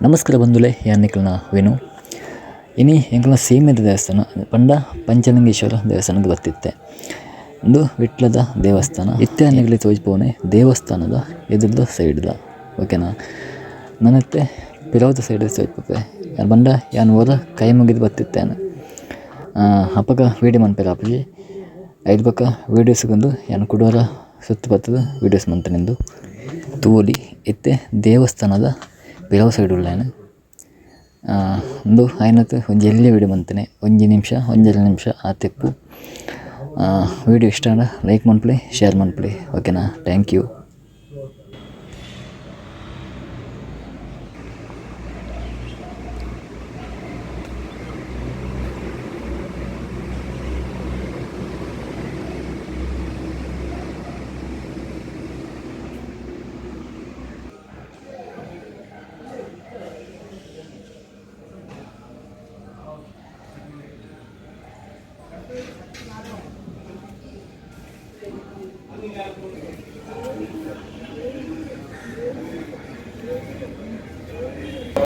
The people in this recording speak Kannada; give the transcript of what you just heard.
ನಮಸ್ಕಾರ ಬಂಧುಲೆ ಯಾನಿಕಲ್ನ ವೇಣು ಇನಿ ಎಂಕಲ್ನ ಸೀಮೆದ ದೇವಸ್ಥಾನ ಪಂಡ ಪಂಚಲಿಂಗೇಶ್ವರ ದೇವಸ್ಥಾನಕ್ಕೆ ಬರ್ತಿತ್ತೆ. ಒಂದು ವಿಟ್ಲದ ದೇವಸ್ಥಾನ ಇತ್ತೆ ಅನ್ನಗಲಿ ತೋಜ್ಪೋನೆ ದೇವಸ್ಥಾನದ ಎದುರ್ದ ಸೈಡ್ದ ಓಕೆನಾ. ನನ್ನತ್ತೆ ಪಿರವದ ಸೈಡ್ ತೋಜ್ಪೋಪೆ ಯಾರು ಬಂಡ ಯಾನು ಹೋದ ಕೈ ಮುಗಿದು ಬರ್ತಿತ್ತೇನೆ ಅಪ್ಪಗ ವೀಡಿಯೋ ಮನ್ಪೇರ ಅಪ್ಪಜಿ ಐದು ಪಕ್ಕ ವೀಡಿಯೋಸ್ ಸಿಗಂದು ಯಾನು ಕುಡೋರ ಸುತ್ತ ಬರ್ತದ ವೀಡಿಯೋಸ್ ಮಂತನೆಂದು ತೂಲಿ ಇತ್ತೆ ದೇವಸ್ಥಾನದ ಪಿರವ ಸೈಡ್ ಉಳ್ಳೇನೆ ಒಂದು ಆಯ್ನತ್ತು ಒಂಜಿ ಎಲ್ಲಿ ವೀಡಿಯೋ ಮಂತೇನೆ ಒಂಜಿ ನಿಮಿಷ ಒಂಜೆರಡು ನಿಮಿಷ ಆ ತೆಪ್ಪು ವೀಡಿಯೋ ಇಷ್ಟ ಲೈಕ್ ಮನ್ಪಲಿ ಶೇರ್ ಮನ್ಪಲಿ ಓಕೆನಾ. Thank you.